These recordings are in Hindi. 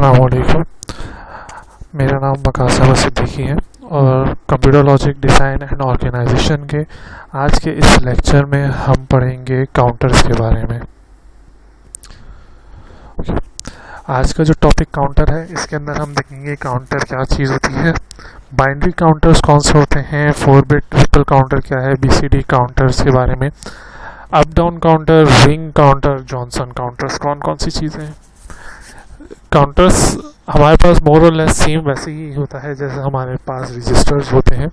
अस्सलामुअलैकुम। मेरा नाम वकास अहमद सिद्दीकी है और computer logic design and organisation के आज के इस लेक्चर में हम पढ़ेंगे काउंटर्स के बारे में। आज का जो टॉपिक काउंटर है, इसके अंदर हम देखेंगे काउंटर क्या चीज़ होती है, बाइनरी काउंटर्स कौन से होते हैं, 4 बिट ट्रिपल काउंटर क्या है, BCD काउंटर्स के बारे में, up down counter, ring counter, Johnson counters, कौन कौन सी चीज़ें हैं। काउंटर्स हमारे पास मोर और लेस सेम वैसे ही होता है जैसे हमारे पास रजिस्टर्स होते हैं।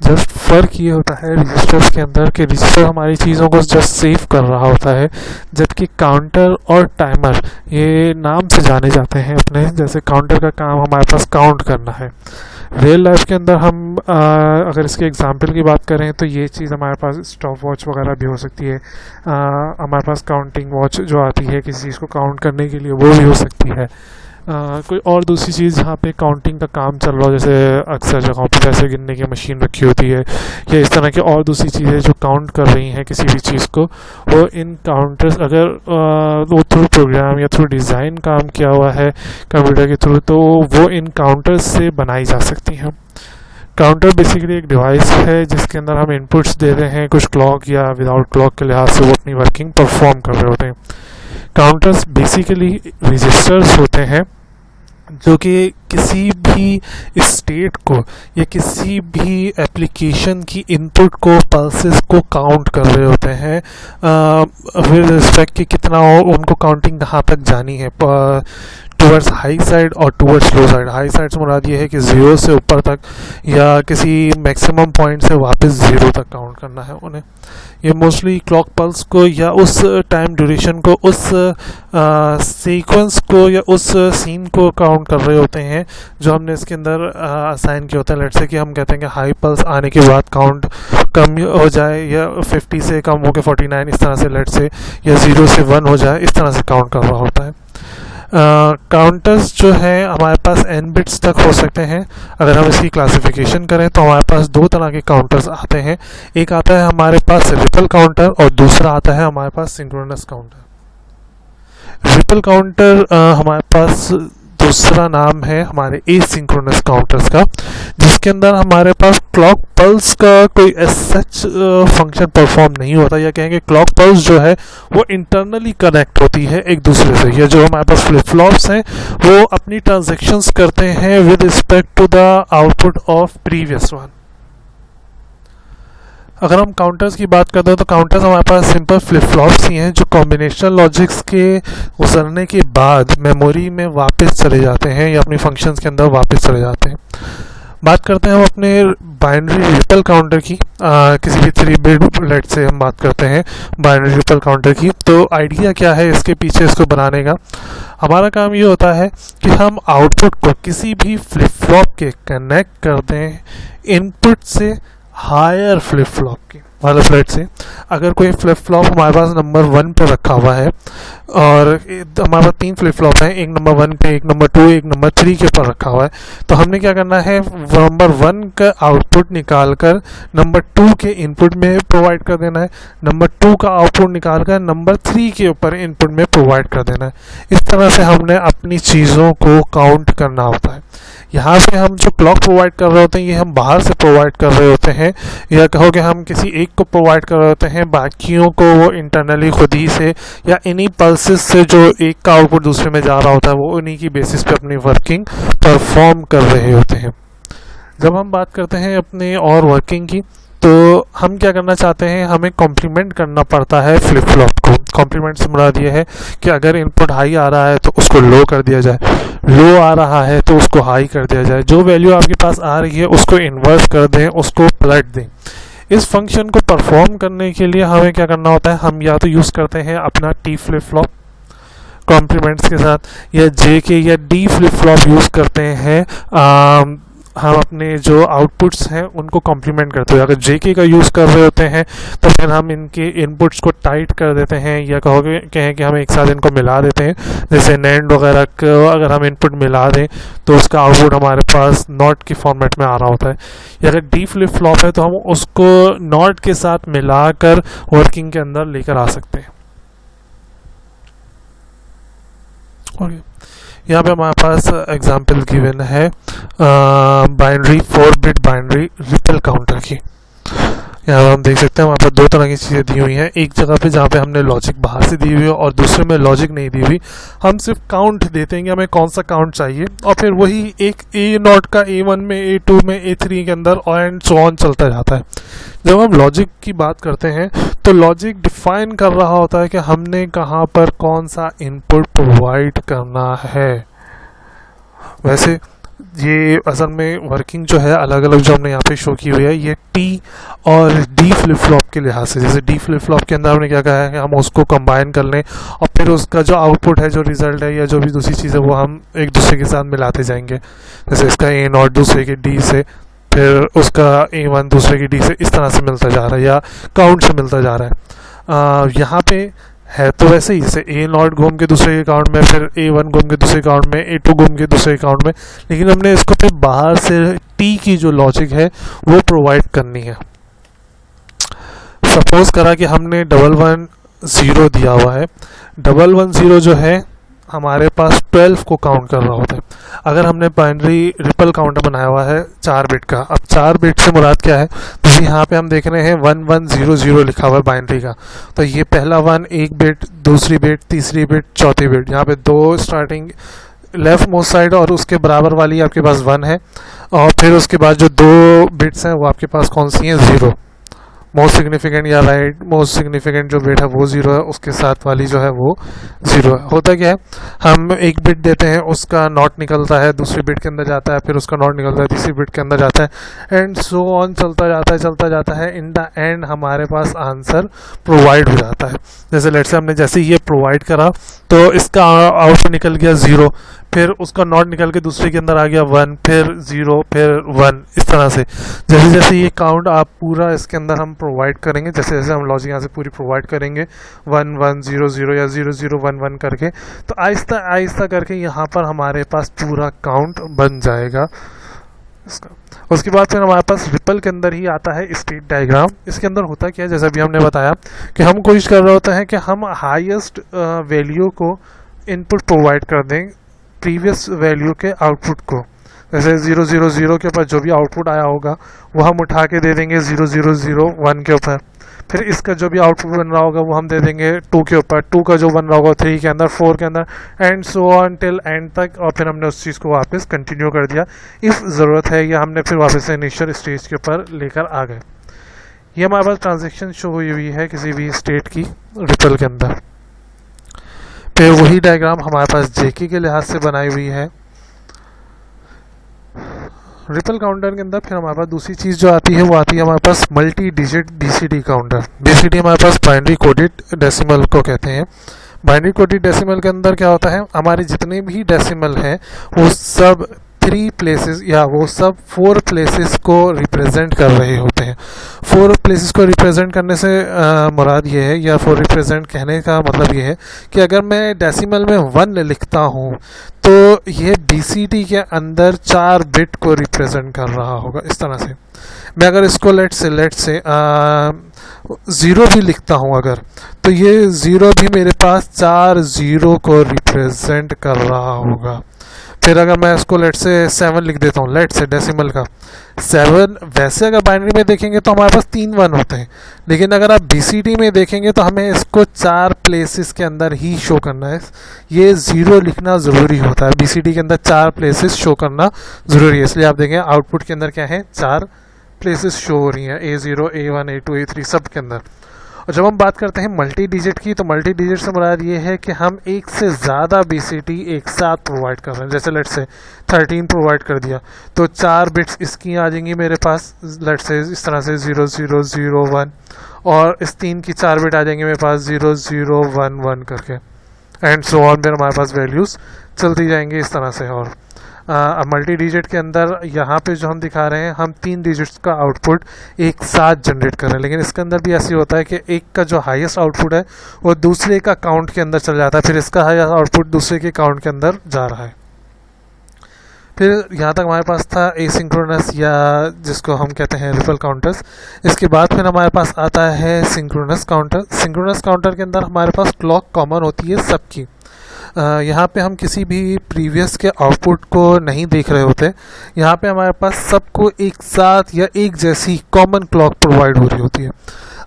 जस्ट फ़र्क ये होता है रजिस्टर्स के अंदर कि रजिस्टर हमारी चीज़ों को जस्ट सेव कर रहा होता है, जबकि काउंटर और टाइमर ये नाम से जाने जाते हैं अपने। जैसे काउंटर का काम हमारे पास काउंट करना है। रियल लाइफ के अंदर हम अगर इसके एग्जांपल की बात करें तो ये चीज़ हमारे पास स्टॉप वॉच वगैरह भी हो सकती है। हमारे पास काउंटिंग वॉच जो आती है किसी चीज़ को काउंट करने के लिए, वो भी हो सकती है। कोई और दूसरी चीज़ जहाँ पे काउंटिंग का काम चल रहा हो, जैसे अक्सर जगहों पे पैसे गिनने की मशीन रखी होती है या इस तरह की और दूसरी चीज़ें जो काउंट कर रही हैं किसी भी चीज़ को, वो इन काउंटर्स अगर वो थ्रू प्रोग्राम या थ्रू डिज़ाइन काम किया हुआ है कंप्यूटर के थ्रू, तो वो इन काउंटर्स से बनाई जा सकती हैं। काउंटर बेसिकली एक डिवाइस है जिसके अंदर हम इनपुट्स दे रहे हैं, कुछ क्लॉक या विदाउट क्लॉक के लिहाज से वो अपनी वर्किंग परफॉर्म कर रहे होते हैं। काउंटर्स बेसिकली रजिस्टर्स होते हैं जो कि किसी भी स्टेट को या किसी भी एप्लीकेशन की इनपुट को, पल्सेस को काउंट कर रहे होते हैं विद रिस्पेक्ट कि कितना उनको काउंटिंग कहाँ तक जानी है, टूवर्ड्स हाई साइड और टूवर्ड्स लो साइड। हाई साइड से मुराद ये है कि 0 से ऊपर तक या किसी मैक्सिमम पॉइंट से वापस 0 तक काउंट करना है उन्हें। ये मोस्टली क्लॉक पल्स को या उस टाइम ड्यूरेशन को, उस सीक्वेंस को या उस सीन को काउंट कर रहे होते हैं जो हमने इसके अंदर असाइन किया होता है। लेट्स से कि हम कहते हैं कि हाई पल्स आने के बाद काउंट कम हो जाए या 50 से कम हो के 49 इस तरह से, लेट्स से, या 0 से 1 हो जाए, इस तरह से काउंट कर रहा होता है। काउंटर्स जो है हमारे पास n बिट्स तक हो सकते हैं। अगर हम इसकी क्लासिफिकेशन करें तो हमारे पास 2 तरह के काउंटर्स आते हैं। एक आता है हमारे पास रिपल काउंटर और दूसरा आता है हमारे पास सिंक्रोनस काउंटर। रिपल काउंटर हमारे पास दूसरा नाम है हमारे एसिंक्रोनस काउंटर्स का, जिसके अंदर हमारे पास क्लॉक पल्स का कोई सच फंक्शन परफॉर्म नहीं होता, या कहेंगे क्लॉक पल्स जो है वो इंटरनली कनेक्ट होती है एक दूसरे से। या जो हमारे पास फ्लिप फ्लॉप्स हैं वो अपनी ट्रांजैक्शंस करते हैं with respect to the output of previous one. अगर हम काउंटर्स की बात करते हैं तो काउंटर्स हमारे पास सिंपल फ्लिप फ्लॉप्स ही हैं जो कॉम्बिनेशनल लॉजिक्स के गुजरने के बाद मेमोरी में वापस चले जाते हैं या अपनी फंक्शंस के अंदर वापस चले जाते हैं। बात करते हैं हम अपने बाइनरी रिपल काउंटर की, किसी भी 3 बिट लेट से हम बात करते हैं बाइनरी रिपल काउंटर की। तो आइडिया क्या है इसके पीछे इसको बनाने का? हमारा काम ये होता है कि हम आउटपुट को किसी भी फ्लिप फ्लॉप के कनेक्ट कर दें इनपुट से हायर फ्लिप फ्लॉप की। मतलब फ्लैट से अगर कोई फ्लिप फ्लॉप हमारे पास नंबर 1 पर रखा हुआ है और हमारे पास 3 फ्लिप फ्लॉप हैं, एक नंबर 1 पे, एक नंबर 2, एक नंबर 3 के ऊपर रखा हुआ है, तो हमने क्या करना है, नंबर 1 का आउटपुट निकाल कर नंबर 2 के इनपुट में प्रोवाइड कर देना है, नंबर 2 का आउटपुट निकाल कर नंबर 3 के ऊपर इनपुट में प्रोवाइड कर देना है। इस तरह से हमने अपनी चीज़ों को काउंट करना होता है। यहाँ पे हम जो क्लॉक प्रोवाइड कर रहे होते हैं ये हम बाहर से प्रोवाइड कर रहे होते हैं, या कहो कि हम किसी एक को प्रोवाइड कर रहे होते हैं, बाकियों को वो इंटरनली खुद ही से या इन्हीं पल्सेस से जो एक का आउटपुट दूसरे में जा रहा होता है वो उन्हीं की बेसिस पे अपनी वर्किंग परफॉर्म कर रहे होते हैं। जब हम बात करते हैं अपने और वर्किंग की, तो हम क्या करना चाहते हैं, हमें कॉम्प्लीमेंट करना पड़ता है फ्लिप फ्लॉप को। कॉम्प्लीमेंट से मुराद ये है कि अगर इनपुट हाई आ रहा है तो उसको लो कर दिया जाए, लो आ रहा है तो उसको हाई कर दिया जाए, जो वैल्यू आपके पास आ रही है उसको इन्वर्स कर दें, उसको पलट दें। इस फंक्शन को परफॉर्म करने के लिए हमें क्या करना होता है, हम या तो यूज़ करते हैं अपना टी फ्लिप फ्लॉप कॉम्प्लीमेंट्स के साथ, या जे के या डी फ्लिप फ्लॉप यूज़ करते हैं हम अपने जो आउटपुट्स हैं उनको कॉम्प्लीमेंट करते हुए। अगर जेके का यूज़ कर रहे होते हैं तो फिर हम इनके इनपुट्स को टाइट कर देते हैं, या कहोगे कहें कि हम एक साथ इनको मिला देते हैं, जैसे नैंड वगैरह को अगर हम इनपुट मिला दें तो उसका आउटपुट हमारे पास नॉट के फॉर्मेट में आ रहा होता है। या अगर डी फ्लिप फ्लॉप है तो हम उसको नॉट के साथ मिलाकर वर्किंग के अंदर लेकर आ सकते हैं। ओके, यहाँ पे हमारे पास एग्जांपल गिवन है binary 4 bit binary ripple counter की। यहाँ पर हम देख सकते हैं हमारे पास दो तरह की चीज़ें दी हुई हैं, एक जगह पे जहाँ पे हमने लॉजिक बाहर से दी हुई है और दूसरे में लॉजिक नहीं दी हुई। हम सिर्फ काउंट देते हैं कि हमें कौन सा काउंट चाहिए और फिर वही एक A0 का A1 में, A2 में, A3 के अंदर एंड सो ऑन चलता जाता है। जब हम लॉजिक की बात करते हैं तो लॉजिक डिफाइन कर रहा होता है कि हमने कहाँ पर कौन सा इनपुट प्रोवाइड करना है। वैसे ये असल में वर्किंग जो है अलग अलग जो हमने यहाँ पे शो की हुई है, ये टी और डी फ्लिप फ्लॉप के लिहाज से। जैसे डी फ्लिप फ्लॉप के अंदर हमने क्या कहा है कि हम उसको कंबाइन कर लें और फिर उसका जो आउटपुट है, जो रिजल्ट है या जो भी दूसरी चीज़ है वो हम एक दूसरे के साथ मिलाते जाएंगे। जैसे इसका A0 दूसरे के डी से, फिर उसका A1 दूसरे की डी से, इस तरह से मिलता जा रहा है या काउंट से मिलता जा रहा है। यहाँ पे है तो वैसे ही, जैसे A0 घूम के दूसरे के अकाउंट में, फिर A1 घूम के दूसरे अकाउंट में, A2 घूम के दूसरे अकाउंट में, लेकिन हमने इसको फिर बाहर से T की जो लॉजिक है वो प्रोवाइड करनी है। सपोज करा कि हमने 110 दिया हुआ है, 110 जो है हमारे पास 12 को काउंट कर रहा होता है। अगर हमने बाइनरी रिपल काउंटर बनाया हुआ है 4 बिट का, अब 4 बिट से मुराद क्या है, तो यहाँ पे हम देख रहे हैं 1100 लिखा हुआ है बाइनरी का। तो ये पहला 1 एक बिट, दूसरी बिट, तीसरी बिट, चौथी बिट, यहाँ पे 2 स्टार्टिंग लेफ्ट मोस्ट साइड और उसके बराबर वाली आपके पास 1 है और फिर उसके बाद जो 2 बिट्स हैं वो आपके पास कौन सी हैं, 0। मोस्ट सिग्निफिकेंट या राइट मोस्ट सिग्निफिकेंट जो बिट है वो 0 है, उसके साथ वाली जो है वो 0 है। होता क्या है, हम एक बिट देते हैं, उसका नॉट निकलता है, दूसरी बिट के अंदर जाता है, फिर उसका नॉट निकलता है, तीसरी बिट के अंदर जाता है एंड सो ऑन चलता जाता है। इन द एंड हमारे पास आंसर प्रोवाइड हो जाता है। जैसे लेट्स से हमने जैसे ये प्रोवाइड करा तो इसका आउटपुट निकल गया 0, फिर उसका नॉट निकल के दूसरे के अंदर आ गया 1, फिर 0, फिर 1, इस तरह से जैसे जैसे ये काउंट आप पूरा इसके अंदर हम प्रोवाइड करेंगे, जैसे जैसे हम लॉजिक यहाँ से पूरी प्रोवाइड करेंगे 1 1 0 0 या 0 0 1 1 करके, तो आहिस्ता आहिस्ता करके यहाँ पर हमारे पास पूरा काउंट बन जाएगा इसका। उसके बाद फिर हमारे पास रिपल के अंदर ही आता है स्टेट डायग्राम। इसके अंदर होता क्या है, जैसा भी हमने बताया कि हम कोशिश कर रहे होते हैं कि हम हाईएस्ट वैल्यू को इनपुट प्रोवाइड कर दें प्रीवियस वैल्यू के आउटपुट को। जैसे 0 0 0 के ऊपर जो भी आउटपुट आया होगा वो हम उठा के दे देंगे 0 0 0 1 के ऊपर, फिर इसका जो भी आउटपुट बन रहा होगा वो हम दे देंगे 2 के ऊपर, 2 का जो बन रहा होगा 3 के अंदर, 4 के अंदर and so on till and तक। और फिर हमने उस चीज़ को वापस कंटिन्यू कर दिया इफ़ ज़रूरत है, या हमने फिर वापस से इनिशियल स्टेज के ऊपर लेकर आ गए। ये हमारे पास ट्रांजेक्शन शो हुई है किसी भी स्टेट की रिपल के अंदर। फिर वही डायग्राम हमारे पास जेके के लिहाज से बनाई हुई है रिपल काउंटर के अंदर। फिर हमारे पास दूसरी चीज़ जो आती है वो आती है हमारे पास multi digit BCD counter. BCD हमारे पास बाइनरी कोडेड डेसिमल को कहते हैं। बाइनरी कोडेड डेसिमल के अंदर क्या होता है, हमारे जितने भी डेसिमल हैं वो सब 3 प्लेसेस या वो सब 4 प्लेसेस को रिप्रेजेंट कर रहे होते हैं। 4 प्लेसेस को रिप्रेजेंट करने से मुराद ये है, या 4 रिप्रेजेंट कहने का मतलब ये है कि अगर मैं डेसिमल में 1 लिखता हूँ तो ये बीसीडी के अंदर 4 बिट को रिप्रेजेंट कर रहा होगा। इस तरह से मैं अगर इसको लेट से 0 भी लिखता हूँ अगर, तो ये 0 भी मेरे पास 4 0 को रिप्रेजेंट कर रहा होगा। फिर अगर मैं इसको लेट से 7 लिख देता हूँ, लेट से डेसिमल का 7, वैसे अगर बाइनरी में देखेंगे तो हमारे पास 3 1 होते हैं, लेकिन अगर आप बीसीडी में देखेंगे तो हमें इसको 4 प्लेसेस के अंदर ही शो करना है। ये 0 लिखना ज़रूरी होता है, बीसीडी के अंदर 4 प्लेसेस शो करना ज़रूरी है। इसलिए आप देखें आउटपुट के अंदर क्या है, 4 प्लेसेस शो हो रही हैं, A0 A1 A2 A3 सब के अंदर। और जब हम बात करते हैं मल्टी डिजिट की, तो मल्टी डिजिट से मुराद ये है कि हम एक से ज़्यादा बीसीडी एक साथ प्रोवाइड कर रहे हैं। जैसे लेट से 13 प्रोवाइड कर दिया तो 4 बिट्स इसकी आ जाएंगी मेरे पास, लेट से इस तरह से 0 0 0 1, और इस 3 की 4 बिट आ जाएंगी मेरे पास 0 0 1 1 करके एंड सो ऑन। फिर हमारे पास वैल्यूज़ चलती जाएंगी इस तरह से। और मल्टी डिजिट के अंदर यहाँ पे जो हम दिखा रहे हैं, हम 3 डिजिट्स का आउटपुट एक साथ जनरेट कर रहे हैं, लेकिन इसके अंदर भी ऐसे होता है कि एक का जो हाईएस्ट आउटपुट है वो दूसरे का काउंट के अंदर चल जाता है, फिर इसका हाईएस्ट आउटपुट दूसरे के काउंट के अंदर जा रहा है। फिर यहाँ तक हमारे पास था एसिंक्रोनस, या जिसको हम कहते हैं रिपल काउंटर्स। इसके बाद फिर हमारे पास आता है सिंक्रोनस काउंटर। सिंक्रोनस काउंटर के अंदर हमारे पास क्लॉक कॉमन होती है सबकी। यहाँ पे हम किसी भी प्रीवियस के आउटपुट को नहीं देख रहे होते। यहाँ पे हमारे पास सबको एक साथ या एक जैसी कॉमन क्लॉक प्रोवाइड हो रही होती है।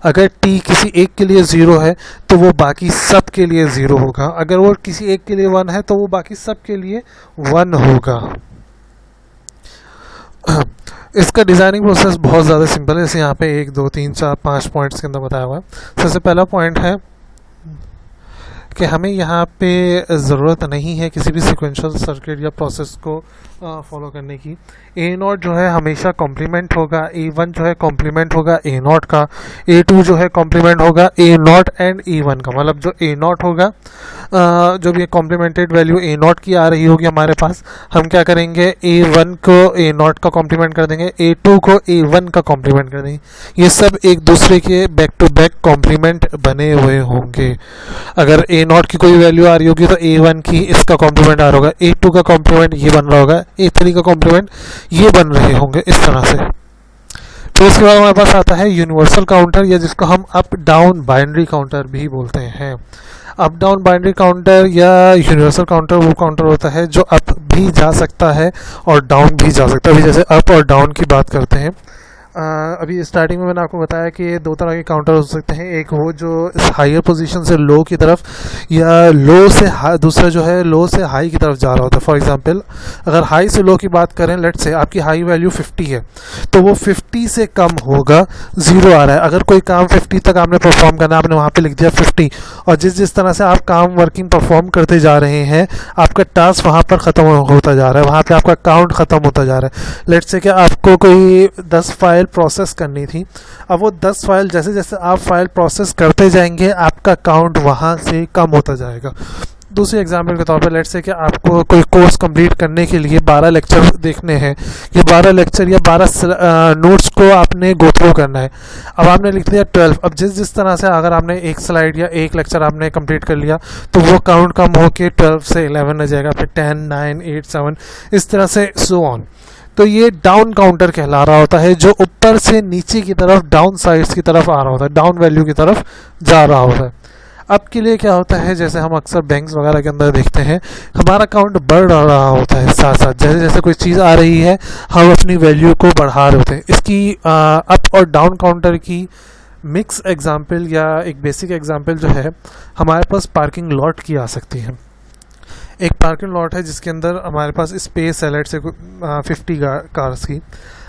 अगर t किसी एक के लिए 0 है तो वो बाकी सब के लिए 0 होगा, अगर वो किसी एक के लिए 1 है तो वो बाकी सब के लिए 1 होगा। इसका डिज़ाइनिंग प्रोसेस बहुत ज़्यादा सिंपल है। जैसे यहाँ पे 1 2 3 4 5 पॉइंट्स के अंदर बताया हुआ है। सबसे पहला पॉइंट है कि हमें यहाँ पे ज़रूरत नहीं है किसी भी सिक्वेंशियल सर्किट या प्रोसेस को फॉलो करने की। A0 जो है हमेशा कॉम्प्लीमेंट होगा, A1 जो है कॉम्प्लीमेंट होगा A0 का, A2 जो है कॉम्प्लीमेंट होगा A0 एंड A1 का। मतलब जो A0 होगा, जो भी कॉम्प्लीमेंटेड वैल्यू A0 की आ रही होगी हमारे पास, हम क्या करेंगे A1 को A0 का कॉम्प्लीमेंट कर देंगे, A2 को A1 का कॉम्प्लीमेंट कर देंगे। ये सब एक दूसरे के बैक टू बैक कॉम्प्लीमेंट बने हुए होंगे। अगर A0 की कोई वैल्यू आ रही होगी तो A1 की इसका कॉम्प्लीमेंट आ रहा होगा, A2 का कॉम्प्लीमेंट ये बन रहा होगा, A3 का कॉम्प्लीमेंट ये बन रहे होंगे इस तरह से। तो इसके बाद हमारे पास आता है यूनिवर्सल काउंटर, या जिसको हम अप डाउन बाइनरी काउंटर भी बोलते हैं। अप डाउन बाइनरी काउंटर या यूनिवर्सल काउंटर वो काउंटर होता है जो अप भी जा सकता है और डाउन भी जा सकता है। अभी जैसे अप और डाउन की बात करते हैं, अभी स्टार्टिंग में मैंने आपको बताया कि दो तरह के काउंटर हो सकते हैं। एक वो जो हायर पोजीशन से लो की तरफ, या लो से दूसरा जो है लो से हाई की तरफ जा रहा होता है। फॉर एग्जांपल अगर हाई से लो की बात करें, लेट्स से आपकी हाई वैल्यू 50 है तो वो 50 से कम होगा, 0 आ रहा है। अगर कोई काम 50 तक आपने परफॉर्म करना, आपने वहाँ पे लिख दिया 50, और जिस तरह से आप काम वर्किंग परफॉर्म करते जा रहे हैं आपका टास्क वहाँ पर ख़त्म होता जा रहा है, वहाँ पर आपका काउंट ख़त्म होता जा रहा है। लेट्स से कि आपको कोई 10 फाइल प्रोसेस करनी थी, अब वो 10 फाइल जैसे जैसे आप फाइल प्रोसेस करते जाएंगे आपका काउंट वहाँ से कम होता जाएगा। दूसरे एग्जाम्पल के तौर पर लेट्स से कि आपको कोई कोर्स कंप्लीट करने के लिए 12 लेक्चर देखने हैं, या 12 लेक्चर या 12 नोट्स को आपने गो थ्रू करना है। अब आपने लिख दिया 12। अब जिस तरह से अगर आपने एक स्लाइड या एक लेक्चर आपने कंप्लीट कर लिया तो वो काउंट कम होकर 12 से 11 आ जाएगा, फिर 10 9 8 7 इस तरह से सो ऑन। तो ये डाउन काउंटर कहला रहा होता है, जो ऊपर से नीचे की तरफ डाउन साइड्स की तरफ आ रहा होता है, डाउन वैल्यू की तरफ जा रहा होता है। अब के लिए क्या होता है, जैसे हम अक्सर बैंक्स वगैरह के अंदर देखते हैं हमारा काउंट बढ़ रहा होता है, साथ साथ जैसे जैसे कोई चीज़ आ रही है हम अपनी वैल्यू को बढ़ा रहे होते हैं। इसकी अप और डाउन काउंटर की मिक्स एग्जाम्पल या एक बेसिक एग्जाम्पल जो है हमारे पास पार्किंग लॉट की आ सकती है। एक पार्किंग लॉट है जिसके अंदर हमारे पास स्पेस है, लेट से 50 कार्स की।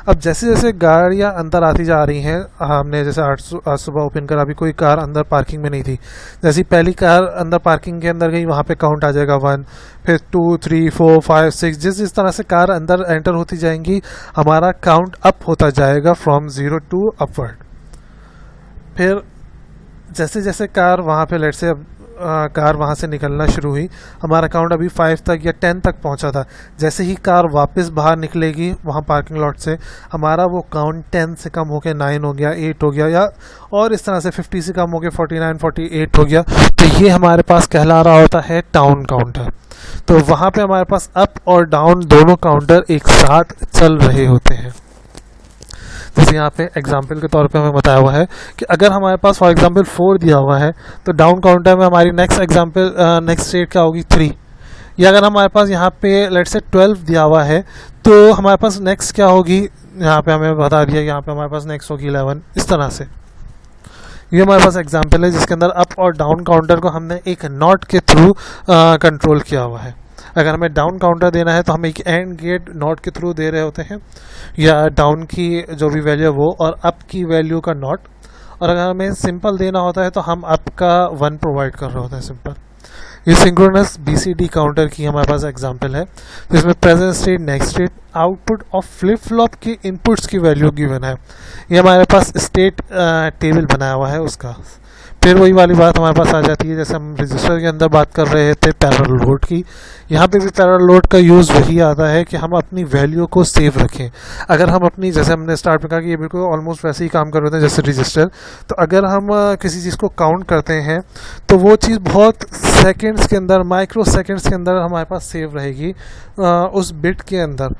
अब जैसे जैसे गाड़ियाँ अंदर आती जा रही हैं, हमने जैसे आज सुबह ओपन करा, अभी कोई कार अंदर पार्किंग में नहीं थी, जैसी पहली कार अंदर पार्किंग के अंदर गई वहाँ पे काउंट आ जाएगा 1, फिर 2 3 4 5 6। जिस तरह से कार अंदर एंटर होती जाएंगी हमारा काउंट अप होता जाएगा फ्रॉम 0 टू अपवर्ड। फिर जैसे जैसे कार वहाँ पे लेट से कार वहाँ से निकलना शुरू हुई, हमारा काउंट अभी 5 तक या 10 तक पहुँचा था। जैसे ही कार वापस बाहर निकलेगी वहाँ पार्किंग लॉट से, हमारा वो काउंट 10 से कम होकर 9 हो गया, 8 हो गया, या और इस तरह से 50 से कम होकर 49 48 हो गया। तो ये हमारे पास कहला रहा होता है डाउन काउंटर। तो वहाँ पे हमारे पास अप और डाउन दोनों काउंटर एक साथ चल रहे होते हैं। जैसे यहाँ पे एग्जाम्पल के तौर पे हमें बताया हुआ है कि अगर हमारे पास फॉर एग्जांपल 4 दिया हुआ है तो डाउन काउंटर में हमारी नेक्स्ट स्टेट क्या होगी 3। या अगर हमारे पास यहाँ पे लेट से 12 दिया हुआ है तो हमारे पास नेक्स्ट क्या होगी, यहाँ पे हमें बता दिया, यहाँ पे हमारे पास नेक्स्ट होगी 11। इस तरह से ये हमारे पास एग्जाम्पल है जिसके अंदर अप और डाउन काउंटर को हमने एक नॉट के थ्रू कंट्रोल किया हुआ है। अगर हमें डाउन काउंटर देना है तो हम एक एंड गेट नॉट के थ्रू दे रहे होते हैं, या डाउन की जो भी वैल्यू है वो और अप की वैल्यू का नॉट। और अगर हमें सिंपल देना होता है तो हम अप का 1 प्रोवाइड कर रहे होते हैं, सिंपल। ये सिंक्रोनस BCD काउंटर की हमारे पास एग्जांपल है जिसमें present state, next state, output और फ्लिप फ्लॉप की इनपुट्स की वैल्यू गिवन है। ये हमारे पास स्टेट टेबल बनाया हुआ है उसका। फिर वही वाली बात हमारे पास आ जाती है, जैसे हम रजिस्टर के अंदर बात कर रहे थे पैरेलल लोड की, यहाँ पे भी पैरेलल लोड का यूज़ वही आता है कि हम अपनी वैल्यू को सेव रखें। अगर हम अपनी, जैसे हमने स्टार्ट में कहा कि ये बिल्कुल ऑलमोस्ट वैसे ही काम कर रहे थे जैसे रजिस्टर, तो अगर हम किसी चीज़ को काउंट करते हैं तो वो चीज़ बहुत सेकेंड्स के अंदर, माइक्रो सेकेंड्स के अंदर हमारे पास सेव रहेगी उस बिट के अंदर।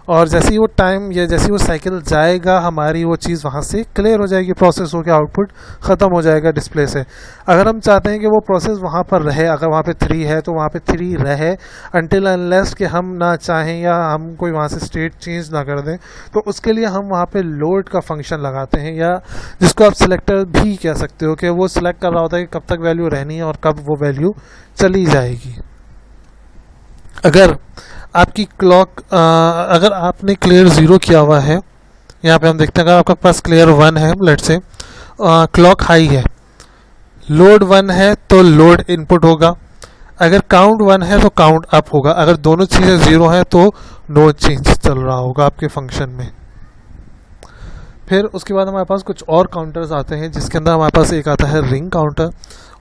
और जैसे ही वो टाइम या जैसे ही वो साइकिल जाएगा हमारी वो चीज़ वहाँ से क्लियर हो जाएगी, प्रोसेस हो के आउटपुट ख़त्म हो जाएगा डिस्प्ले प्रोसेस है। अगर हम चाहते हैं कि वो प्रोसेस वहाँ पर रहे, अगर वहाँ पे 3 है तो वहाँ पे 3 रहे अनटिल अनलेस कि हम ना चाहें या हम कोई वहाँ से स्टेट चेंज ना कर दें, तो उसके लिए हम वहाँ पे लोड का फंक्शन लगाते हैं, या जिसको आप सिलेक्टर भी कह सकते हो, कि वो सिलेक्ट कर रहा होता है कि कब तक वैल्यू रहनी है और कब वो वैल्यू चली जाएगी। अगर आपकी क्लॉक अगर आपने क्लियर 0 किया हुआ है, यहाँ पे हम देखते हैं अगर आपके पास क्लियर 1 है, लेट से क्लॉक हाई है, लोड 1 है तो लोड इनपुट होगा, अगर काउंट 1 है तो काउंट अप होगा, अगर दोनों चीज़ें 0 हैं तो नो चेंज चल रहा होगा आपके फंक्शन में। फिर उसके बाद हमारे पास कुछ और काउंटर्स आते हैं, जिसके अंदर हमारे पास एक आता है रिंग काउंटर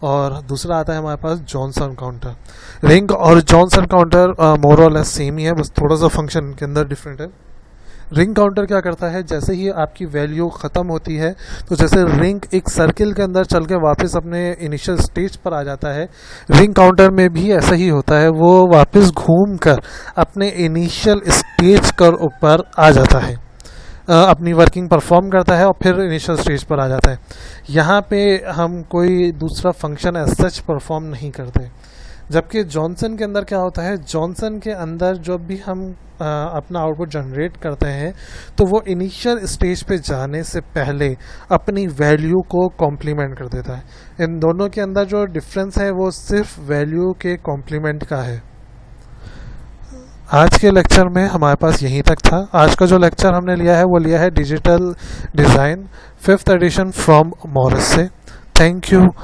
और दूसरा आता है हमारे पास जॉनसन काउंटर। रिंग और जॉनसन काउंटर मोर और लेस सेम ही है, बस थोड़ा सा फंक्शन के अंदर डिफरेंट है। रिंग काउंटर क्या करता है, जैसे ही आपकी वैल्यू ख़त्म होती है तो जैसे रिंग एक सर्किल के अंदर चल के वापस अपने इनिशियल स्टेज पर आ जाता है, रिंग काउंटर में भी ऐसा ही होता है, वो वापस घूम कर अपने इनिशियल स्टेज कर ऊपर आ जाता है, अपनी वर्किंग परफॉर्म करता है और फिर इनिशियल स्टेज पर आ जाता है। यहाँ पे हम कोई दूसरा फंक्शन एज सच परफॉर्म नहीं करते। जबकि जॉनसन के अंदर क्या होता है, जॉनसन के अंदर जब भी हम अपना आउटपुट जनरेट करते हैं तो वो इनिशियल स्टेज पे जाने से पहले अपनी वैल्यू को कॉम्प्लीमेंट कर देता है। इन दोनों के अंदर जो डिफरेंस है वो सिर्फ वैल्यू के कॉम्प्लीमेंट का है। आज के लेक्चर में हमारे पास यहीं तक था। आज का जो लेक्चर हमने लिया है वो लिया है digital design 5th edition from Morris से। Thank you.